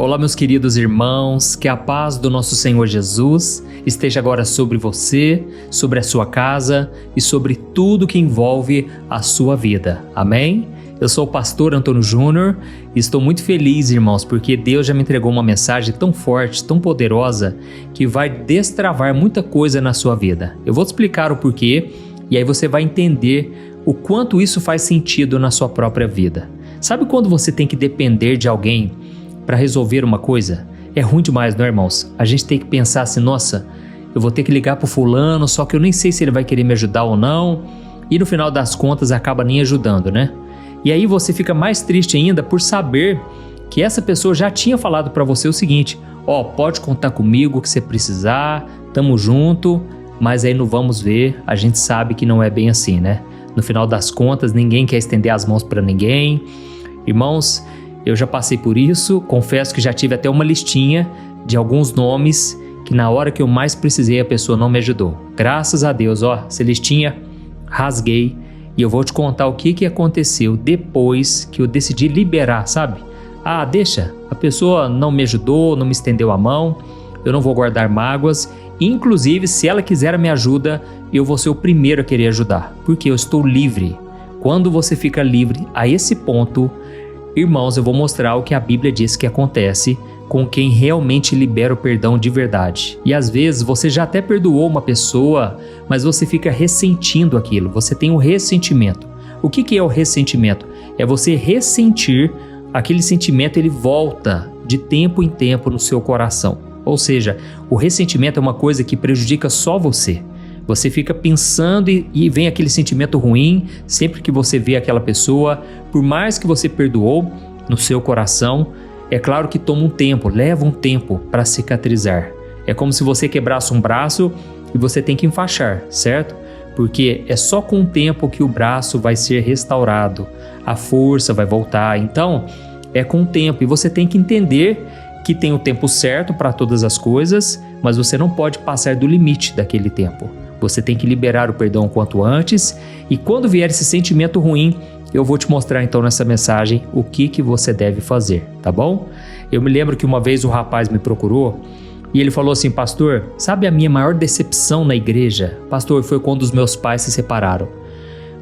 Olá, meus queridos irmãos, que a paz do nosso Senhor Jesus esteja agora sobre você, sobre a sua casa e sobre tudo que envolve a sua vida. Amém? Eu sou o pastor Antônio Júnior e estou muito feliz, irmãos, porque Deus já me entregou uma mensagem tão forte, tão poderosa, que vai destravar muita coisa na sua vida. Eu vou te explicar o porquê e aí você vai entender o quanto isso faz sentido na sua própria vida. Sabe quando você tem que depender de alguém para resolver uma coisa? É ruim demais, não é, irmãos? A gente tem que pensar assim, nossa, eu vou ter que ligar pro fulano, só que eu nem sei se ele vai querer me ajudar ou não, e no final das contas acaba nem ajudando, né? E aí você fica mais triste ainda por saber que essa pessoa já tinha falado para você o seguinte: pode contar comigo que você precisar, tamo junto, mas aí no vamos ver, a gente sabe que não é bem assim, né? No final das contas, ninguém quer estender as mãos para ninguém. Irmãos, eu já passei por isso, confesso que já tive até uma listinha de alguns nomes que na hora que eu mais precisei a pessoa não me ajudou. Graças a Deus, essa listinha rasguei e eu vou te contar o que aconteceu depois que eu decidi liberar, sabe? Deixa, a pessoa não me ajudou, não me estendeu a mão, eu não vou guardar mágoas, inclusive se ela quiser a minha ajuda, eu vou ser o primeiro a querer ajudar, porque eu estou livre. Quando você fica livre a esse ponto, irmãos, eu vou mostrar o que a Bíblia diz que acontece com quem realmente libera o perdão de verdade. E às vezes você já até perdoou uma pessoa, mas você fica ressentindo aquilo, você tem um ressentimento. O que é o ressentimento? É você ressentir, aquele sentimento ele volta de tempo em tempo no seu coração. Ou seja, o ressentimento é uma coisa que prejudica só você. Você fica pensando e vem aquele sentimento ruim sempre que você vê aquela pessoa, por mais que você perdoou no seu coração, é claro que toma um tempo, leva um tempo para cicatrizar. É como se você quebrasse um braço e você tem que enfaixar, certo? Porque é só com o tempo que o braço vai ser restaurado, a força vai voltar. Então, é com o tempo e você tem que entender que tem o tempo certo para todas as coisas, mas você não pode passar do limite daquele tempo. Você tem que liberar o perdão o quanto antes e quando vier esse sentimento ruim, eu vou te mostrar então nessa mensagem o que você deve fazer, tá bom? Eu me lembro que uma vez um rapaz me procurou e ele falou assim: pastor, sabe a minha maior decepção na igreja? Pastor, foi quando os meus pais se separaram.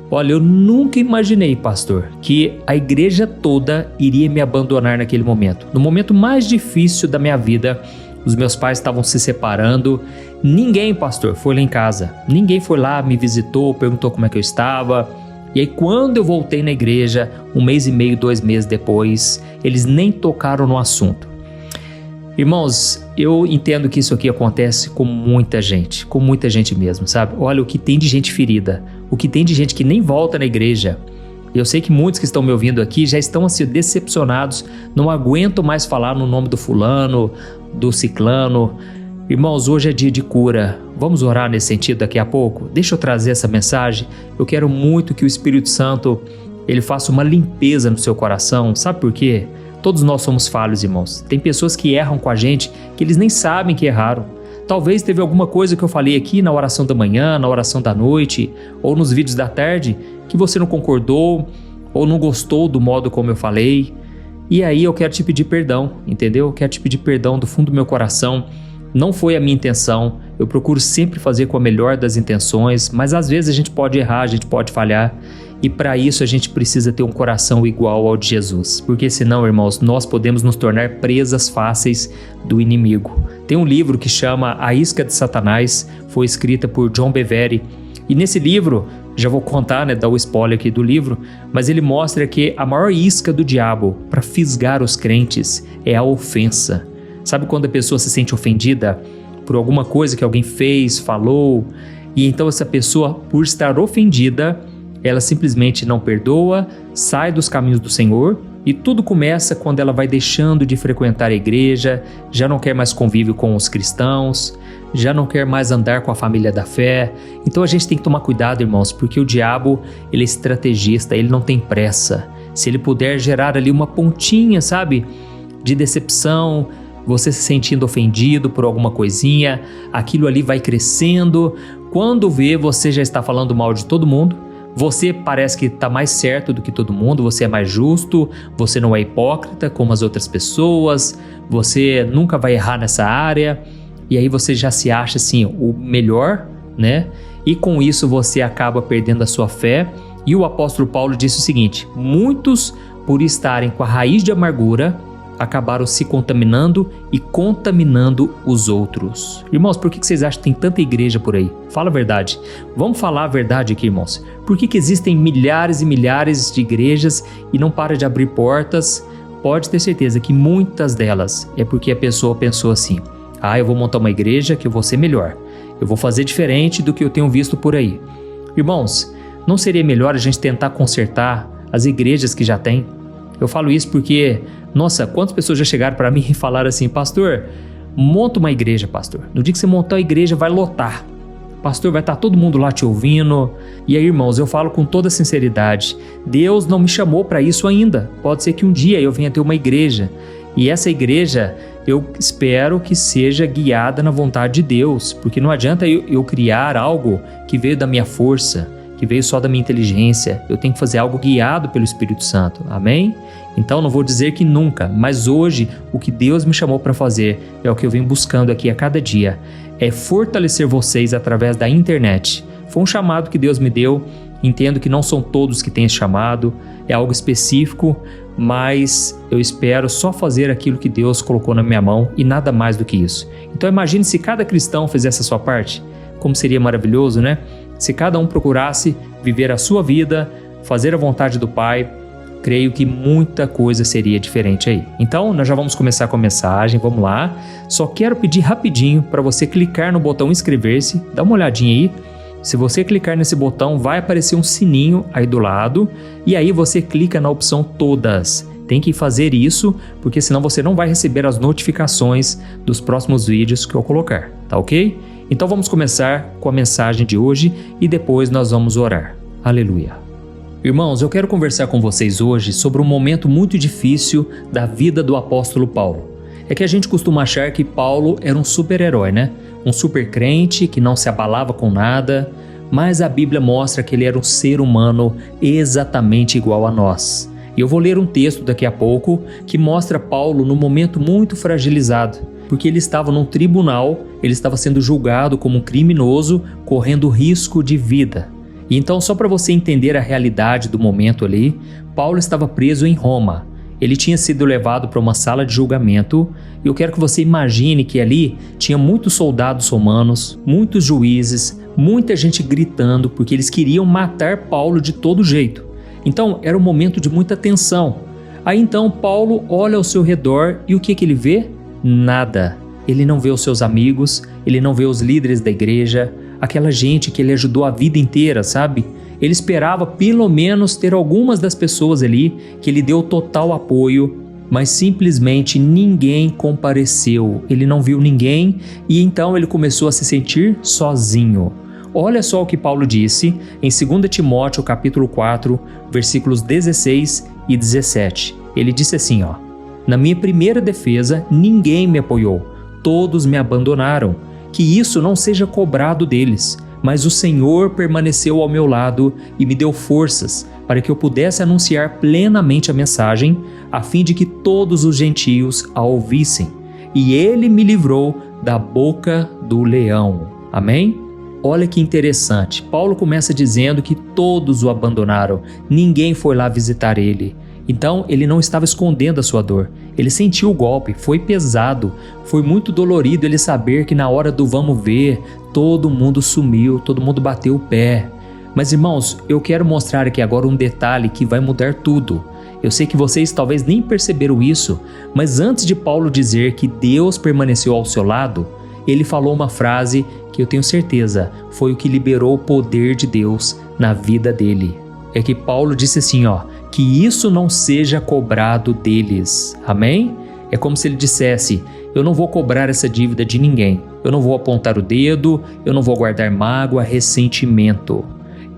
Olha, eu nunca imaginei, pastor, que a igreja toda iria me abandonar naquele momento. No momento mais difícil da minha vida, os meus pais estavam se separando. Ninguém, pastor, foi lá em casa. Ninguém foi lá, me visitou, perguntou como é que eu estava. E aí quando eu voltei na igreja, 1 mês e meio, 2 meses depois, eles nem tocaram no assunto. Irmãos, eu entendo que isso aqui acontece com muita gente mesmo, sabe? Olha o que tem de gente ferida, o que tem de gente que nem volta na igreja. Eu sei que muitos que estão me ouvindo aqui já estão assim decepcionados, não aguentam mais falar no nome do fulano, do ciclano. Irmãos, hoje é dia de cura. Vamos orar nesse sentido daqui a pouco? Deixa eu trazer essa mensagem. Eu quero muito que o Espírito Santo ele faça uma limpeza no seu coração. Sabe por quê? Todos nós somos falhos, irmãos. Tem pessoas que erram com a gente que eles nem sabem que erraram. Talvez teve alguma coisa que eu falei aqui na oração da manhã, na oração da noite ou nos vídeos da tarde que você não concordou ou não gostou do modo como eu falei. E aí eu quero te pedir perdão, entendeu? Eu quero te pedir perdão do fundo do meu coração. Não foi a minha intenção, eu procuro sempre fazer com a melhor das intenções, mas às vezes a gente pode errar, a gente pode falhar, e para isso a gente precisa ter um coração igual ao de Jesus, porque senão, irmãos, nós podemos nos tornar presas fáceis do inimigo. Tem um livro que chama A Isca de Satanás, foi escrita por John Bevere, e nesse livro, já vou contar, dar o spoiler aqui do livro, mas ele mostra que a maior isca do diabo para fisgar os crentes é a ofensa. Sabe quando a pessoa se sente ofendida por alguma coisa que alguém fez, falou, e então essa pessoa, por estar ofendida, ela simplesmente não perdoa, sai dos caminhos do Senhor e tudo começa quando ela vai deixando de frequentar a igreja, já não quer mais convívio com os cristãos, já não quer mais andar com a família da fé. Então a gente tem que tomar cuidado, irmãos, porque o diabo, ele é estrategista, ele não tem pressa. Se ele puder gerar ali uma pontinha, sabe, de decepção, você se sentindo ofendido por alguma coisinha, aquilo ali vai crescendo. Quando vê, você já está falando mal de todo mundo, Você parece que está mais certo do que todo mundo, você é mais justo, você não é hipócrita como as outras pessoas, você nunca vai errar nessa área, e aí você já se acha assim o melhor, né? E com isso você acaba perdendo a sua fé. E o apóstolo Paulo disse o seguinte: muitos, por estarem com a raiz de amargura, acabaram se contaminando e contaminando os outros. Irmãos, por que vocês acham que tem tanta igreja por aí? Fala a verdade. Vamos falar a verdade aqui, irmãos. Por que existem milhares e milhares de igrejas e não para de abrir portas? Pode ter certeza que muitas delas é porque a pessoa pensou assim: eu vou montar uma igreja que eu vou ser melhor. Eu vou fazer diferente do que eu tenho visto por aí. Irmãos, não seria melhor a gente tentar consertar as igrejas que já tem? Eu falo isso porque, nossa, quantas pessoas já chegaram para mim e falaram assim: pastor, monta uma igreja, pastor. No dia que você montar a igreja, vai lotar. Pastor, vai estar todo mundo lá te ouvindo. E aí, irmãos, eu falo com toda sinceridade, Deus não me chamou para isso ainda. Pode ser que um dia eu venha ter uma igreja. E essa igreja, eu espero que seja guiada na vontade de Deus. Porque não adianta eu criar algo que veio da minha força, que veio só da minha inteligência. Eu tenho que fazer algo guiado pelo Espírito Santo. Amém? Então não vou dizer que nunca, mas hoje o que Deus me chamou para fazer é o que eu venho buscando aqui a cada dia. É fortalecer vocês através da internet. Foi um chamado que Deus me deu. Entendo que não são todos que têm esse chamado. É algo específico, mas eu espero só fazer aquilo que Deus colocou na minha mão e nada mais do que isso. Então imagine se cada cristão fizesse a sua parte. Como seria maravilhoso, né? Se cada um procurasse viver a sua vida, fazer a vontade do Pai, creio que muita coisa seria diferente aí. Então, nós já vamos começar com a mensagem, vamos lá. Só quero pedir rapidinho para você clicar no botão inscrever-se, dá uma olhadinha aí. Se você clicar nesse botão, vai aparecer um sininho aí do lado e aí você clica na opção todas. Tem que fazer isso, porque senão você não vai receber as notificações dos próximos vídeos que eu colocar, tá ok? Então vamos começar com a mensagem de hoje e depois nós vamos orar. Aleluia. Irmãos, eu quero conversar com vocês hoje sobre um momento muito difícil da vida do apóstolo Paulo. É que a gente costuma achar que Paulo era um super-herói, né? Um super crente que não se abalava com nada, mas a Bíblia mostra que ele era um ser humano exatamente igual a nós. E eu vou ler um texto daqui a pouco que mostra Paulo num momento muito fragilizado, porque ele estava num tribunal, ele estava sendo julgado como um criminoso, correndo risco de vida. E então, só para você entender a realidade do momento ali, Paulo estava preso em Roma. Ele tinha sido levado para uma sala de julgamento e eu quero que você imagine que ali tinha muitos soldados romanos, muitos juízes, muita gente gritando porque eles queriam matar Paulo de todo jeito. Então era um momento de muita tensão. Aí então Paulo olha ao seu redor e o que ele vê? Nada. Ele não vê os seus amigos, ele não vê os líderes da igreja, aquela gente que ele ajudou a vida inteira, sabe? Ele esperava pelo menos ter algumas das pessoas ali que ele deu total apoio, mas simplesmente ninguém compareceu. Ele não viu ninguém e então ele começou a se sentir sozinho. Olha só o que Paulo disse em 2 Timóteo capítulo 4, versículos 16 e 17. Ele disse assim, na minha primeira defesa ninguém me apoiou, todos me abandonaram. Que isso não seja cobrado deles, mas o Senhor permaneceu ao meu lado e me deu forças para que eu pudesse anunciar plenamente a mensagem, a fim de que todos os gentios a ouvissem. E ele me livrou da boca do leão. Amém? Olha que interessante. Paulo começa dizendo que todos o abandonaram, ninguém foi lá visitar ele. Então ele não estava escondendo a sua dor, ele sentiu o golpe, foi pesado, foi muito dolorido ele saber que na hora do vamos ver, todo mundo sumiu, todo mundo bateu o pé. Mas irmãos, eu quero mostrar aqui agora um detalhe que vai mudar tudo. Eu sei que vocês talvez nem perceberam isso, mas antes de Paulo dizer que Deus permaneceu ao seu lado, ele falou uma frase que eu tenho certeza foi o que liberou o poder de Deus na vida dele. É que Paulo disse assim, que isso não seja cobrado deles. Amém? É como se ele dissesse, eu não vou cobrar essa dívida de ninguém. Eu não vou apontar o dedo, eu não vou guardar mágoa, ressentimento.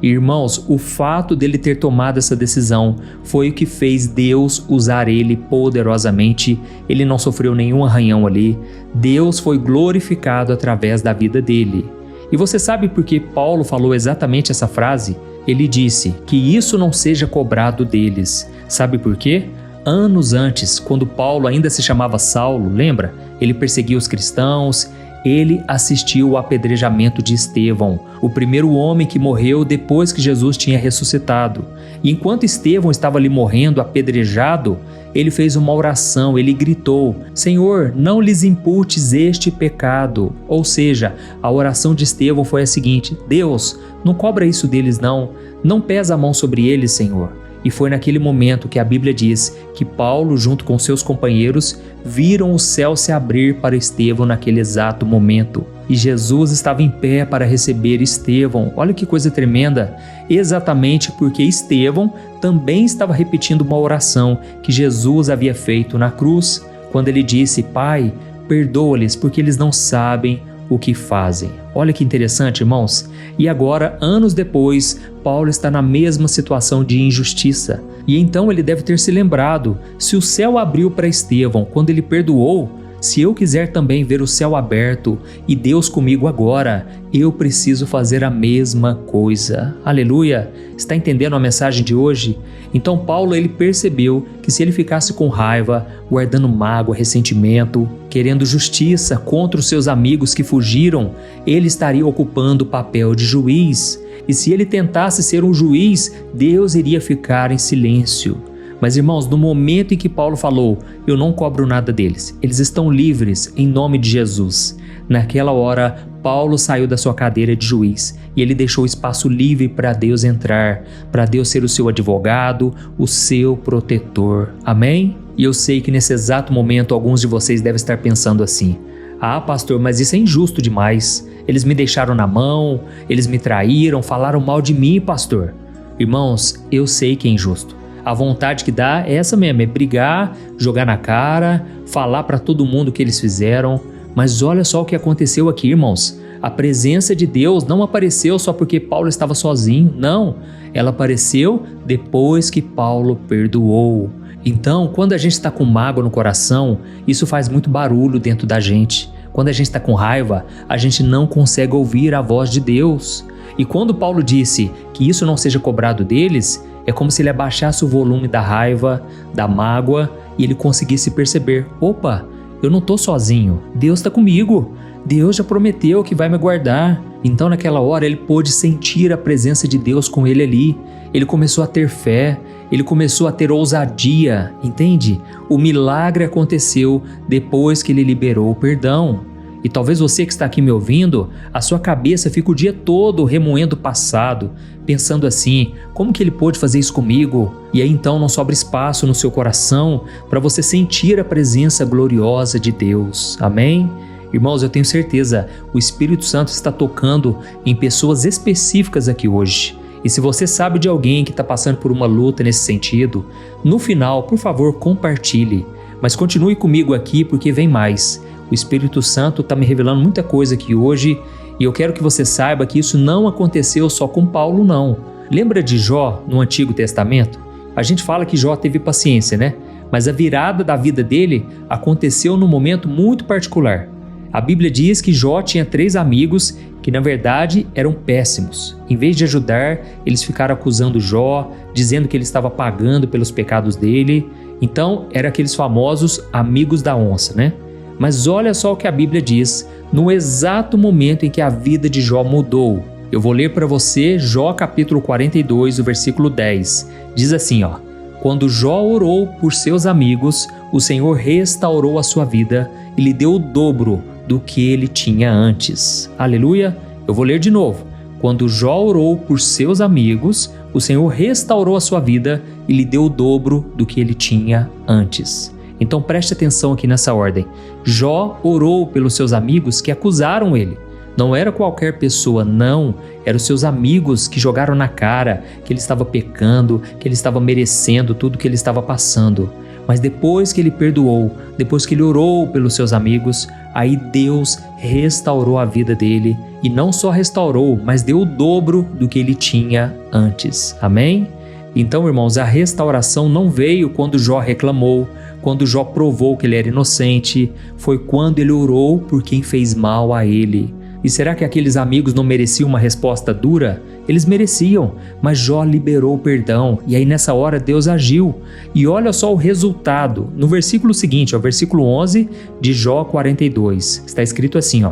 Irmãos, o fato dele ter tomado essa decisão foi o que fez Deus usar ele poderosamente. Ele não sofreu nenhum arranhão ali. Deus foi glorificado através da vida dele. E você sabe por que Paulo falou exatamente essa frase? ele disse que isso não seja cobrado deles. Sabe por quê? Anos antes, quando Paulo ainda se chamava Saulo, lembra? Ele perseguia os cristãos. Ele assistiu ao apedrejamento de Estevão, o primeiro homem que morreu depois que Jesus tinha ressuscitado. E enquanto Estevão estava ali morrendo, apedrejado, ele fez uma oração, ele gritou: Senhor, não lhes imputes este pecado. Ou seja, a oração de Estevão foi a seguinte: Deus, não cobra isso deles não pesa a mão sobre eles, Senhor. E foi naquele momento que a Bíblia diz que Paulo, junto com seus companheiros, viram o céu se abrir para Estevão naquele exato momento. E Jesus estava em pé para receber Estevão. Olha que coisa tremenda! Exatamente porque Estevão também estava repetindo uma oração que Jesus havia feito na cruz, quando ele disse: Pai, perdoa-lhes porque eles não sabem o que fazem. Olha que interessante, irmãos. E agora, anos depois, Paulo está na mesma situação de injustiça. E então ele deve ter se lembrado: se o céu abriu para Estevão quando ele perdoou, se eu quiser também ver o céu aberto e Deus comigo agora, eu preciso fazer a mesma coisa. Aleluia! Está entendendo a mensagem de hoje? Então Paulo, ele percebeu que se ele ficasse com raiva, guardando mágoa, ressentimento, querendo justiça contra os seus amigos que fugiram, ele estaria ocupando o papel de juiz. E se ele tentasse ser um juiz, Deus iria ficar em silêncio. Mas, irmãos, no momento em que Paulo falou: eu não cobro nada deles, eles estão livres em nome de Jesus, naquela hora, Paulo saiu da sua cadeira de juiz e ele deixou espaço livre para Deus entrar, para Deus ser o seu advogado, o seu protetor. Amém? E eu sei que nesse exato momento alguns de vocês devem estar pensando assim: ah, pastor, mas isso é injusto demais. Eles me deixaram na mão, eles me traíram, falaram mal de mim, pastor. Irmãos, eu sei que é injusto. A vontade que dá é essa mesmo, é brigar, jogar na cara, falar para todo mundo o que eles fizeram. Mas olha só o que aconteceu aqui, irmãos. A presença de Deus não apareceu só porque Paulo estava sozinho, não. Ela apareceu depois que Paulo perdoou. Então, quando a gente está com mágoa no coração, isso faz muito barulho dentro da gente. Quando a gente está com raiva, a gente não consegue ouvir a voz de Deus. E quando Paulo disse que isso não seja cobrado deles, é como se ele abaixasse o volume da raiva, da mágoa, e ele conseguisse perceber: opa, eu não estou sozinho, Deus está comigo, Deus já prometeu que vai me guardar. Então naquela hora ele pôde sentir a presença de Deus com ele ali, ele começou a ter fé, ele começou a ter ousadia, entende? O milagre aconteceu depois que ele liberou o perdão. E talvez você que está aqui me ouvindo, a sua cabeça fica o dia todo remoendo o passado, pensando assim: como que ele pôde fazer isso comigo? E aí então não sobra espaço no seu coração para você sentir a presença gloriosa de Deus. Amém? Irmãos, eu tenho certeza, o Espírito Santo está tocando em pessoas específicas aqui hoje. E se você sabe de alguém que está passando por uma luta nesse sentido, no final, por favor, compartilhe. Mas continue comigo aqui porque vem mais. O Espírito Santo está me revelando muita coisa aqui hoje e eu quero que você saiba que isso não aconteceu só com Paulo, não. Lembra de Jó no Antigo Testamento? A gente fala que Jó teve paciência, né? Mas a virada da vida dele aconteceu num momento muito particular. A Bíblia diz que Jó tinha 3 amigos que na verdade eram péssimos. Em vez de ajudar, eles ficaram acusando Jó, dizendo que ele estava pagando pelos pecados dele. Então, eram aqueles famosos amigos da onça, né? Mas olha só o que a Bíblia diz no exato momento em que a vida de Jó mudou. Eu vou ler para você Jó capítulo 42, o versículo 10. Diz assim, ó: quando Jó orou por seus amigos, o Senhor restaurou a sua vida e lhe deu o dobro do que ele tinha antes. Aleluia! Eu vou ler de novo. Quando Jó orou por seus amigos, o Senhor restaurou a sua vida e lhe deu o dobro do que ele tinha antes. Então preste atenção aqui nessa ordem. Jó orou pelos seus amigos que acusaram ele. Não era qualquer pessoa, não. Eram os seus amigos que jogaram na cara que ele estava pecando, que ele estava merecendo tudo que ele estava passando. Mas depois que ele perdoou, depois que ele orou pelos seus amigos, aí Deus restaurou a vida dele. E não só restaurou, mas deu o dobro do que ele tinha antes. Amém? Então, irmãos, a restauração não veio quando Jó reclamou, quando Jó provou que ele era inocente. Foi quando ele orou por quem fez mal a ele. E será que aqueles amigos não mereciam uma resposta dura? Eles mereciam, mas Jó liberou o perdão e aí nessa hora Deus agiu. E olha só o resultado. No versículo seguinte, versículo 11 de Jó 42, está escrito assim,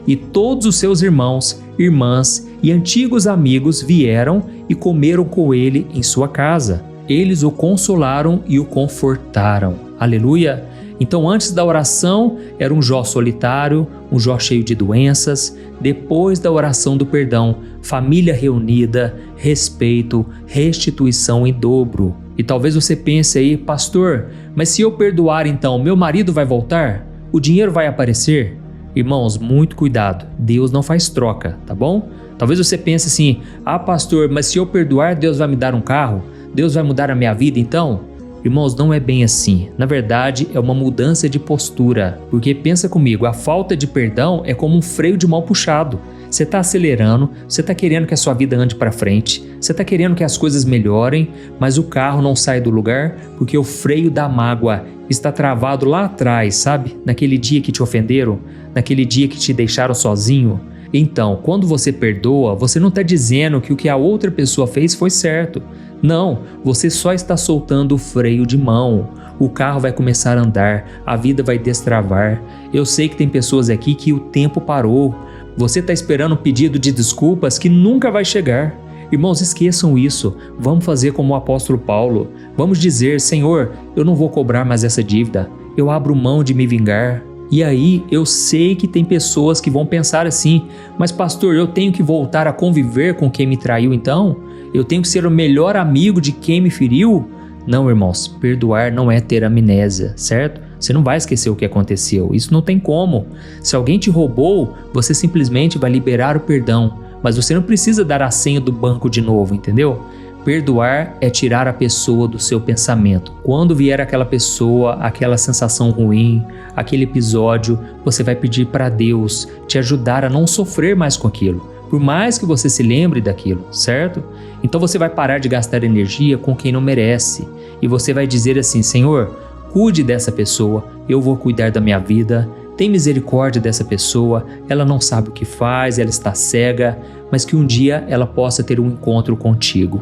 E todos os seus irmãos, irmãs e antigos amigos vieram e comeram com ele em sua casa. Eles o consolaram e o confortaram. Aleluia! Então, antes da oração, era um Jó solitário, um Jó cheio de doenças. Depois da oração do perdão, família reunida, respeito, restituição em dobro. E talvez você pense aí, pastor, mas se eu perdoar então, meu marido vai voltar? O dinheiro vai aparecer? Irmãos, muito cuidado, Deus não faz troca, tá bom? Talvez você pense assim, pastor, mas se eu perdoar, Deus vai me dar um carro? Deus vai mudar a minha vida então? Irmãos, não é bem assim. Na verdade, é uma mudança de postura. Porque pensa comigo, a falta de perdão é como um freio de mão puxado. Você está acelerando, você está querendo que a sua vida ande para frente, você está querendo que as coisas melhorem, mas o carro não sai do lugar porque o freio da mágoa está travado lá atrás, sabe? Naquele dia que te ofenderam, naquele dia que te deixaram sozinho. Então, quando você perdoa, você não está dizendo que o que a outra pessoa fez foi certo. Não, você só está soltando o freio de mão. O carro vai começar a andar, a vida vai destravar. Eu sei que tem pessoas aqui que o tempo parou. Você está esperando um pedido de desculpas que nunca vai chegar. Irmãos, esqueçam isso. Vamos fazer como o apóstolo Paulo. Vamos dizer, Senhor, eu não vou cobrar mais essa dívida. Eu abro mão de me vingar. E aí, eu sei que tem pessoas que vão pensar assim, mas pastor, eu tenho que voltar a conviver com quem me traiu então? Eu tenho que ser o melhor amigo de quem me feriu? Não, irmãos, perdoar não é ter amnésia, certo? Você não vai esquecer o que aconteceu, isso não tem como. Se alguém te roubou, você simplesmente vai liberar o perdão, mas você não precisa dar a senha do banco de novo, entendeu? Perdoar é tirar a pessoa do seu pensamento. Quando vier aquela pessoa, aquela sensação ruim, aquele episódio, você vai pedir para Deus te ajudar a não sofrer mais com aquilo, por mais que você se lembre daquilo, certo? Então você vai parar de gastar energia com quem não merece e você vai dizer assim, Senhor, cuide dessa pessoa, eu vou cuidar da minha vida, tem misericórdia dessa pessoa, ela não sabe o que faz, ela está cega, mas que um dia ela possa ter um encontro contigo.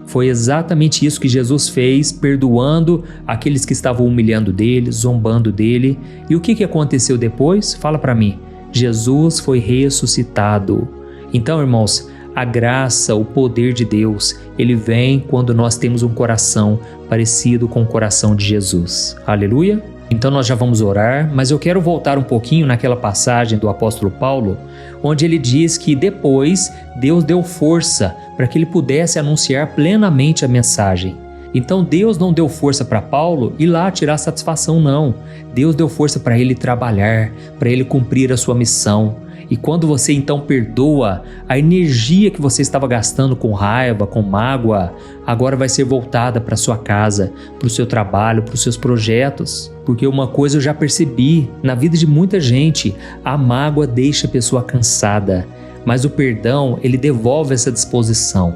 Foi exatamente isso que Jesus fez, perdoando aqueles que estavam humilhando dele, zombando dele. E o que aconteceu depois? Fala para mim. Jesus foi ressuscitado. Então, irmãos, a graça, o poder de Deus, ele vem quando nós temos um coração parecido com o coração de Jesus. Aleluia! Então nós já vamos orar, mas eu quero voltar um pouquinho naquela passagem do apóstolo Paulo, onde ele diz que depois Deus deu força para que ele pudesse anunciar plenamente a mensagem. Então Deus não deu força para Paulo ir lá tirar satisfação, não. Deus deu força para ele trabalhar, para ele cumprir a sua missão. E quando você então perdoa, a energia que você estava gastando com raiva, com mágoa, agora vai ser voltada para sua casa, para o seu trabalho, para os seus projetos. Porque uma coisa eu já percebi, na vida de muita gente, a mágoa deixa a pessoa cansada, mas o perdão, ele devolve essa disposição.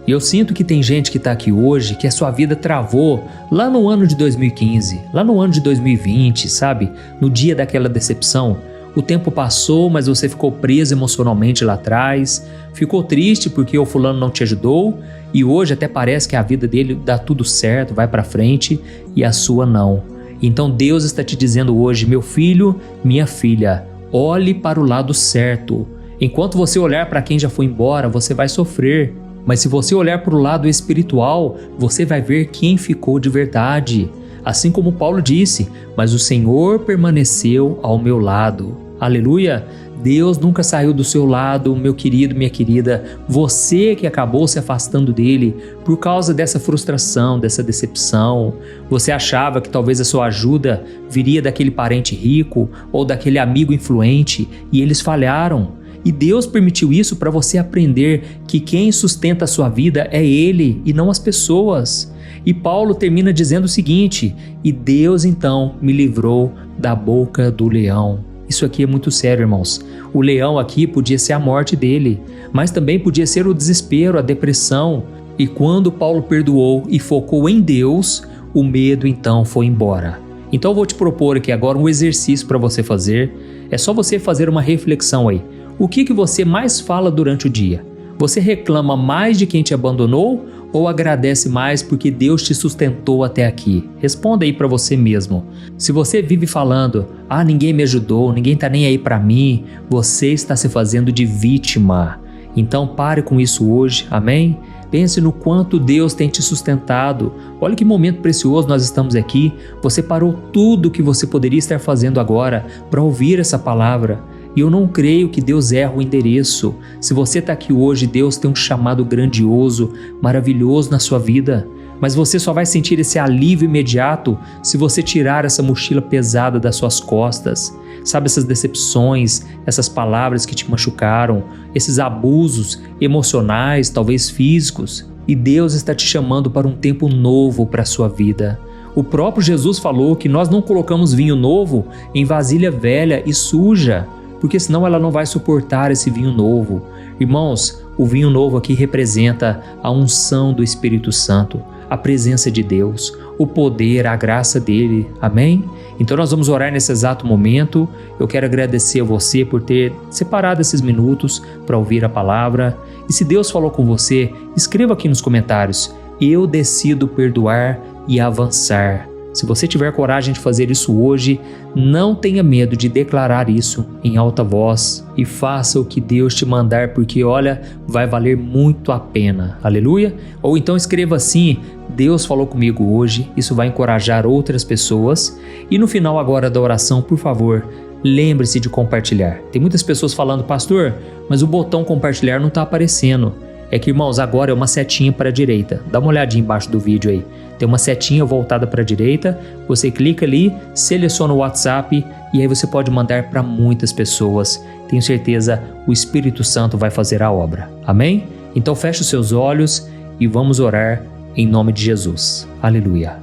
E eu sinto que tem gente que está aqui hoje, que a sua vida travou lá no ano de 2015, lá no ano de 2020, sabe? No dia daquela decepção. O tempo passou, mas você ficou preso emocionalmente lá atrás, ficou triste porque o fulano não te ajudou e hoje até parece que a vida dele dá tudo certo, vai para frente e a sua não. Então Deus está te dizendo hoje, meu filho, minha filha, olhe para o lado certo. Enquanto você olhar para quem já foi embora, você vai sofrer. Mas se você olhar para o lado espiritual, você vai ver quem ficou de verdade. Assim como Paulo disse, mas o Senhor permaneceu ao meu lado. Aleluia! Deus nunca saiu do seu lado, meu querido, minha querida. Você que acabou se afastando dele por causa dessa frustração, dessa decepção. Você achava que talvez a sua ajuda viria daquele parente rico ou daquele amigo influente e eles falharam. E Deus permitiu isso para você aprender que quem sustenta a sua vida é Ele e não as pessoas. E Paulo termina dizendo o seguinte, e Deus então me livrou da boca do leão. Isso aqui é muito sério, irmãos. O leão aqui podia ser a morte dele, mas também podia ser o desespero, a depressão. E quando Paulo perdoou e focou em Deus, o medo então foi embora. Então eu vou te propor aqui agora um exercício para você fazer. É só você fazer uma reflexão aí. O que você mais fala durante o dia? Você reclama mais de quem te abandonou ou agradece mais porque Deus te sustentou até aqui? Responda aí para você mesmo. Se você vive falando, ninguém me ajudou, ninguém tá nem aí para mim, você está se fazendo de vítima. Então pare com isso hoje, amém? Pense no quanto Deus tem te sustentado. Olha que momento precioso nós estamos aqui. Você parou tudo o que você poderia estar fazendo agora para ouvir essa palavra. E eu não creio que Deus erra o endereço. Se você está aqui hoje, Deus tem um chamado grandioso, maravilhoso na sua vida. Mas você só vai sentir esse alívio imediato se você tirar essa mochila pesada das suas costas. Sabe, essas decepções, essas palavras que te machucaram, esses abusos emocionais, talvez físicos. E Deus está te chamando para um tempo novo para a sua vida. O próprio Jesus falou que nós não colocamos vinho novo em vasilha velha e suja, porque senão ela não vai suportar esse vinho novo. Irmãos, o vinho novo aqui representa a unção do Espírito Santo, a presença de Deus, o poder, a graça dele, amém? Então nós vamos orar nesse exato momento. Eu quero agradecer a você por ter separado esses minutos para ouvir a palavra. E se Deus falou com você, escreva aqui nos comentários: eu decido perdoar e avançar. Se você tiver coragem de fazer isso hoje, não tenha medo de declarar isso em alta voz e faça o que Deus te mandar, porque olha, vai valer muito a pena, aleluia? Ou então escreva assim: Deus falou comigo hoje, isso vai encorajar outras pessoas. E no final agora da oração, por favor, lembre-se de compartilhar. Tem muitas pessoas falando: pastor, mas o botão compartilhar não está aparecendo. É que, irmãos, agora é uma setinha para a direita. Dá uma olhadinha embaixo do vídeo aí. Tem uma setinha voltada para a direita. Você clica ali, seleciona o WhatsApp e aí você pode mandar para muitas pessoas. Tenho certeza o Espírito Santo vai fazer a obra. Amém? Então feche os seus olhos e vamos orar em nome de Jesus. Aleluia.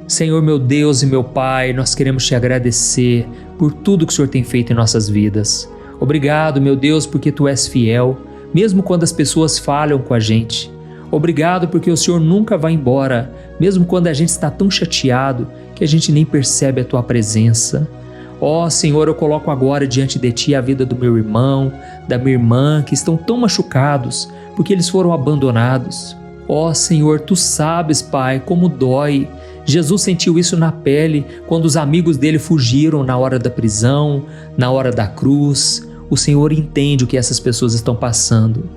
Senhor, meu Deus e meu Pai, nós queremos te agradecer por tudo que o Senhor tem feito em nossas vidas. Obrigado, meu Deus, porque Tu és fiel, mesmo quando as pessoas falham com a gente. Obrigado porque o Senhor nunca vai embora, mesmo quando a gente está tão chateado que a gente nem percebe a Tua presença. Ó Senhor, eu coloco agora diante de Ti a vida do meu irmão, da minha irmã, que estão tão machucados porque eles foram abandonados. Ó Senhor, Tu sabes, Pai, como dói. Jesus sentiu isso na pele quando os amigos dele fugiram na hora da prisão, na hora da cruz. O Senhor entende o que essas pessoas estão passando.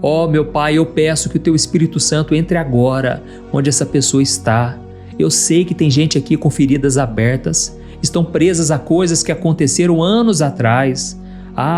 Ó, meu Pai, eu peço que o Teu Espírito Santo entre agora onde essa pessoa está. Eu sei que tem gente aqui com feridas abertas, estão presas a coisas que aconteceram anos atrás.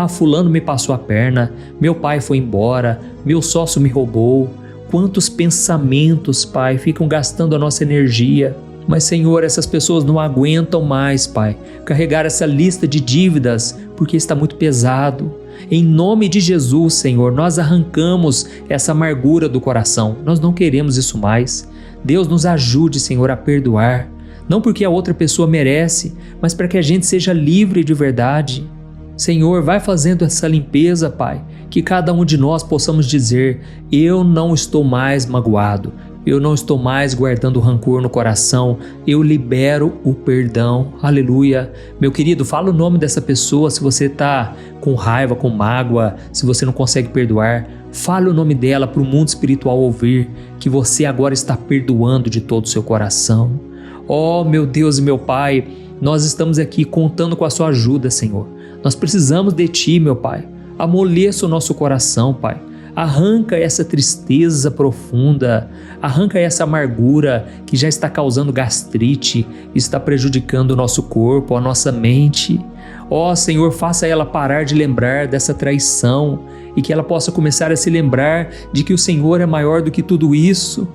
Fulano me passou a perna, meu pai foi embora, meu sócio me roubou. Quantos pensamentos, Pai, ficam gastando a nossa energia. Mas, Senhor, essas pessoas não aguentam mais, Pai, carregar essa lista de dívidas, porque está muito pesado. Em nome de Jesus, Senhor, nós arrancamos essa amargura do coração. Nós não queremos isso mais. Deus nos ajude, Senhor, a perdoar. Não porque a outra pessoa merece, mas para que a gente seja livre de verdade. Senhor, vai fazendo essa limpeza, Pai, que cada um de nós possamos dizer: eu não estou mais magoado. Eu não estou mais guardando rancor no coração, eu libero o perdão, aleluia. Meu querido, fala o nome dessa pessoa. Se você está com raiva, com mágoa, se você não consegue perdoar, fale o nome dela para o mundo espiritual ouvir, que você agora está perdoando de todo o seu coração. Oh, meu Deus e meu Pai, nós estamos aqui contando com a sua ajuda, Senhor. Nós precisamos de Ti, meu Pai. Amoleça o nosso coração, Pai. Arranca essa tristeza profunda, arranca essa amargura que já está causando gastrite, está prejudicando o nosso corpo, a nossa mente. Ó Senhor, faça ela parar de lembrar dessa traição e que ela possa começar a se lembrar de que o Senhor é maior do que tudo isso.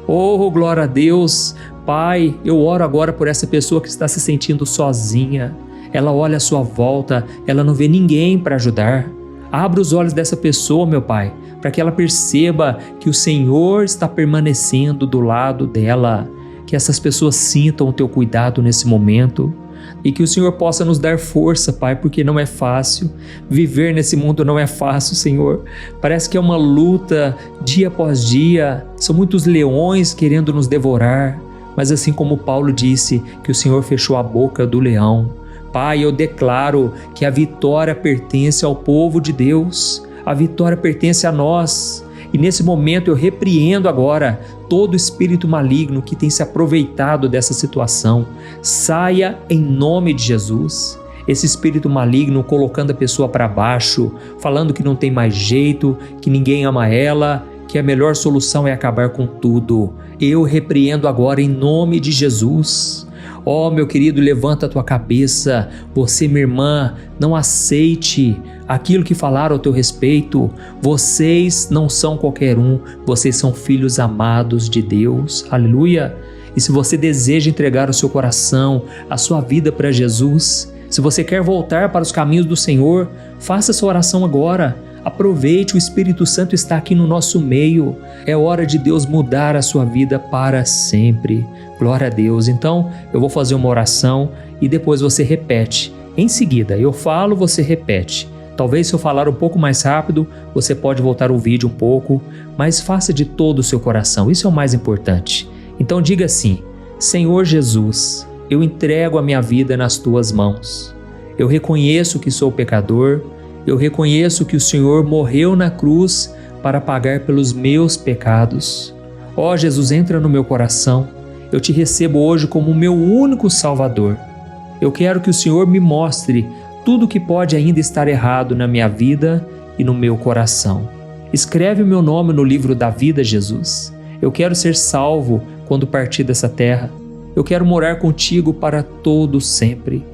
Oh, glória a Deus! Pai, eu oro agora por essa pessoa que está se sentindo sozinha. Ela olha à sua volta, ela não vê ninguém para ajudar. Abra os olhos dessa pessoa, meu Pai, para que ela perceba que o Senhor está permanecendo do lado dela, que essas pessoas sintam o Teu cuidado nesse momento e que o Senhor possa nos dar força, Pai, porque não é fácil. Viver nesse mundo não é fácil, Senhor. Parece que é uma luta dia após dia, são muitos leões querendo nos devorar, mas assim como Paulo disse que o Senhor fechou a boca do leão, Pai, eu declaro que a vitória pertence ao povo de Deus, a vitória pertence a nós. E nesse momento eu repreendo agora todo espírito maligno que tem se aproveitado dessa situação. Saia em nome de Jesus. Esse espírito maligno colocando a pessoa para baixo, falando que não tem mais jeito, que ninguém ama ela, que a melhor solução é acabar com tudo. Eu repreendo agora em nome de Jesus. Ó, meu querido, levanta a tua cabeça. Você, minha irmã, não aceite aquilo que falaram ao teu respeito. Vocês não são qualquer um. Vocês são filhos amados de Deus. Aleluia. E se você deseja entregar o seu coração, a sua vida para Jesus, se você quer voltar para os caminhos do Senhor, faça essa oração agora. Aproveite, o Espírito Santo está aqui no nosso meio. É hora de Deus mudar a sua vida para sempre. Glória a Deus. Então, eu vou fazer uma oração e depois você repete. Em seguida, eu falo, você repete. Talvez se eu falar um pouco mais rápido, você pode voltar o vídeo um pouco, mas faça de todo o seu coração. Isso é o mais importante. Então diga assim: Senhor Jesus, eu entrego a minha vida nas tuas mãos. Eu reconheço que sou pecador. Eu reconheço que o Senhor morreu na cruz para pagar pelos meus pecados. Ó Jesus, entra no meu coração. Eu te recebo hoje como o meu único Salvador. Eu quero que o Senhor me mostre tudo que pode ainda estar errado na minha vida e no meu coração. Escreve o meu nome no livro da vida, Jesus. Eu quero ser salvo quando partir dessa terra. Eu quero morar contigo para todo sempre.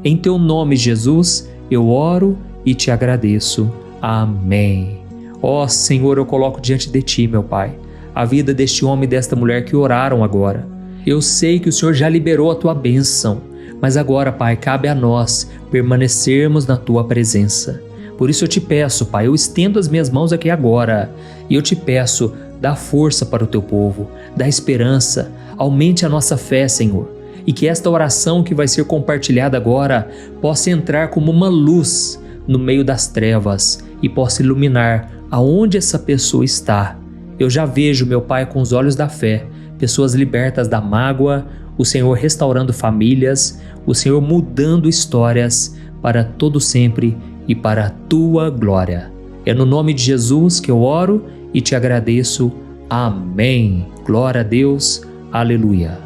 Em teu nome, Jesus, eu oro e te agradeço. Amém. Ó Senhor, eu coloco diante de ti, meu Pai, a vida deste homem e desta mulher que oraram agora. Eu sei que o Senhor já liberou a tua bênção, mas agora, Pai, cabe a nós permanecermos na tua presença. Por isso eu te peço, Pai, eu estendo as minhas mãos aqui agora e eu te peço, dá força para o teu povo, dá esperança, aumente a nossa fé, Senhor, e que esta oração que vai ser compartilhada agora possa entrar como uma luz no meio das trevas e possa iluminar aonde essa pessoa está. Eu já vejo, meu Pai, com os olhos da fé, pessoas libertas da mágoa, o Senhor restaurando famílias, o Senhor mudando histórias para todo sempre e para a tua glória. É no nome de Jesus que eu oro e te agradeço. Amém. Glória a Deus. Aleluia.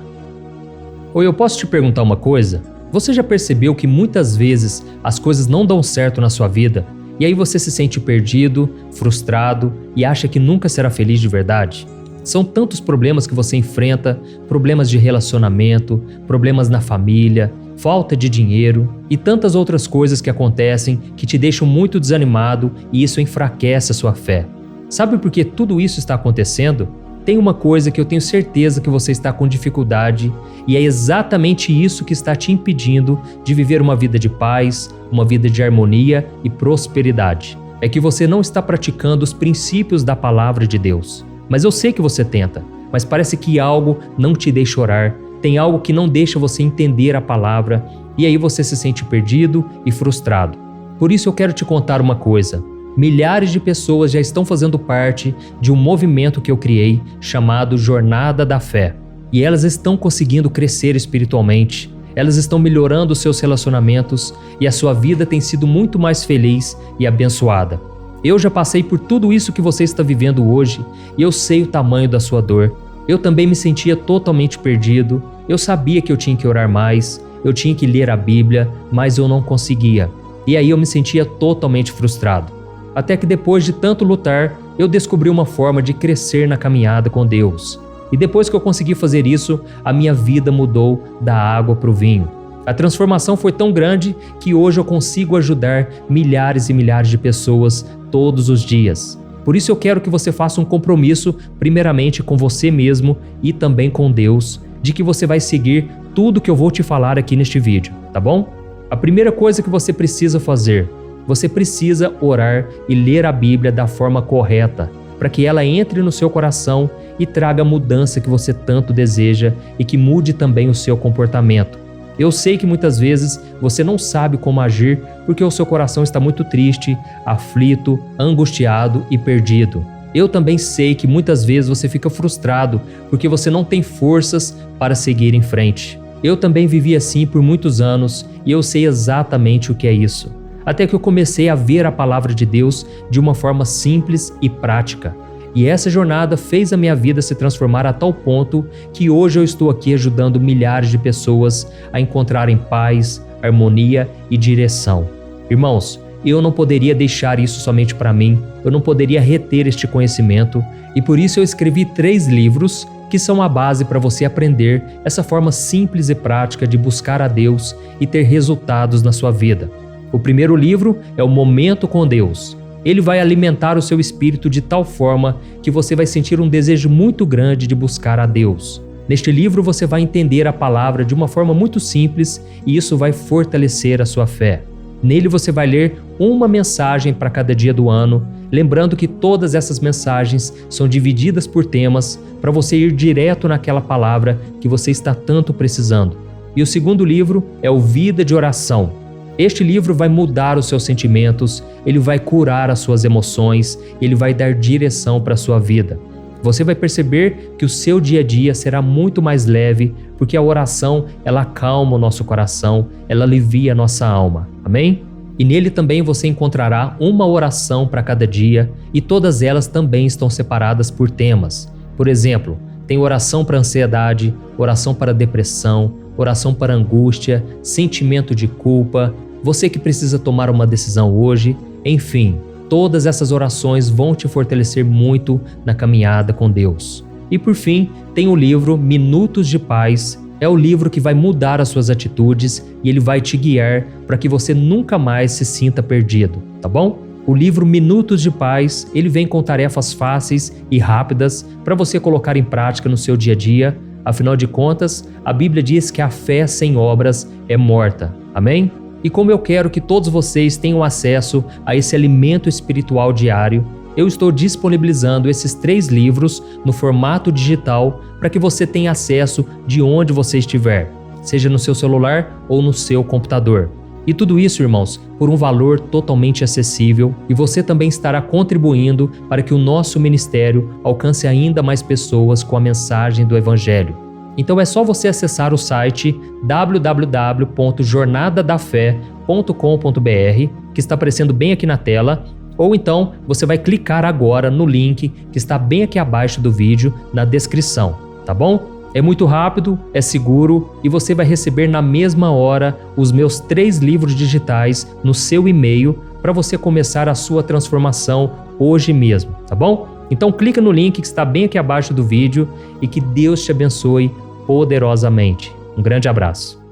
Oi, eu posso te perguntar uma coisa? Você já percebeu que muitas vezes as coisas não dão certo na sua vida e aí você se sente perdido, frustrado e acha que nunca será feliz de verdade? São tantos problemas que você enfrenta, problemas de relacionamento, problemas na família, falta de dinheiro e tantas outras coisas que acontecem que te deixam muito desanimado e isso enfraquece a sua fé. Sabe por que tudo isso está acontecendo? Tem uma coisa que eu tenho certeza que você está com dificuldade e é exatamente isso que está te impedindo de viver uma vida de paz, uma vida de harmonia e prosperidade. É que você não está praticando os princípios da palavra de Deus. Mas eu sei que você tenta, mas parece que algo não te deixa orar, tem algo que não deixa você entender a palavra e aí você se sente perdido e frustrado. Por isso eu quero te contar uma coisa. Milhares de pessoas já estão fazendo parte de um movimento que eu criei chamado Jornada da Fé. E elas estão conseguindo crescer espiritualmente, elas estão melhorando os seus relacionamentos e a sua vida tem sido muito mais feliz e abençoada. Eu já passei por tudo isso que você está vivendo hoje e eu sei o tamanho da sua dor. Eu também me sentia totalmente perdido, eu sabia que eu tinha que orar mais, eu tinha que ler a Bíblia, mas eu não conseguia. E aí eu me sentia totalmente frustrado. Até que depois de tanto lutar, eu descobri uma forma de crescer na caminhada com Deus. E depois que eu consegui fazer isso, a minha vida mudou da água para o vinho. A transformação foi tão grande que hoje eu consigo ajudar milhares e milhares de pessoas todos os dias. Por isso eu quero que você faça um compromisso, primeiramente com você mesmo e também com Deus, de que você vai seguir tudo que eu vou te falar aqui neste vídeo, tá bom? A primeira coisa que você precisa fazer, você precisa orar e ler a Bíblia da forma correta, para que ela entre no seu coração e traga a mudança que você tanto deseja e que mude também o seu comportamento. Eu sei que muitas vezes você não sabe como agir porque o seu coração está muito triste, aflito, angustiado e perdido. Eu também sei que muitas vezes você fica frustrado porque você não tem forças para seguir em frente. Eu também vivi assim por muitos anos e eu sei exatamente o que é isso. Até que eu comecei a ver a palavra de Deus de uma forma simples e prática. E essa jornada fez a minha vida se transformar a tal ponto que hoje eu estou aqui ajudando milhares de pessoas a encontrarem paz, harmonia e direção. Irmãos, eu não poderia deixar isso somente para mim, eu não poderia reter este conhecimento e por isso eu escrevi 3 livros que são a base para você aprender essa forma simples e prática de buscar a Deus e ter resultados na sua vida. O primeiro livro é o Momento com Deus. Ele vai alimentar o seu espírito de tal forma que você vai sentir um desejo muito grande de buscar a Deus. Neste livro você vai entender a palavra de uma forma muito simples e isso vai fortalecer a sua fé. Nele você vai ler uma mensagem para cada dia do ano, lembrando que todas essas mensagens são divididas por temas para você ir direto naquela palavra que você está tanto precisando. E o segundo livro é o Vida de Oração. Este livro vai mudar os seus sentimentos, ele vai curar as suas emoções, ele vai dar direção para a sua vida. Você vai perceber que o seu dia a dia será muito mais leve, porque a oração, ela acalma o nosso coração, ela alivia a nossa alma. Amém? E nele também você encontrará uma oração para cada dia e todas elas também estão separadas por temas. Por exemplo, tem oração para ansiedade, oração para depressão, oração para angústia, sentimento de culpa, você que precisa tomar uma decisão hoje, enfim. Todas essas orações vão te fortalecer muito na caminhada com Deus. E por fim, tem o livro Minutos de Paz. É o livro que vai mudar as suas atitudes e ele vai te guiar para que você nunca mais se sinta perdido, tá bom? O livro Minutos de Paz, ele vem com tarefas fáceis e rápidas para você colocar em prática no seu dia a dia. Afinal de contas, a Bíblia diz que a fé sem obras é morta. Amém? E como eu quero que todos vocês tenham acesso a esse alimento espiritual diário, eu estou disponibilizando esses 3 livros no formato digital para que você tenha acesso de onde você estiver, seja no seu celular ou no seu computador. E tudo isso, irmãos, por um valor totalmente acessível e você também estará contribuindo para que o nosso ministério alcance ainda mais pessoas com a mensagem do Evangelho. Então é só você acessar o site www.jornadadafé.com.br, que está aparecendo bem aqui na tela, ou então você vai clicar agora no link que está bem aqui abaixo do vídeo, na descrição, tá bom? É muito rápido, é seguro e você vai receber na mesma hora os meus 3 livros digitais no seu e-mail para você começar a sua transformação hoje mesmo, tá bom? Então clica no link que está bem aqui abaixo do vídeo e que Deus te abençoe poderosamente. Um grande abraço.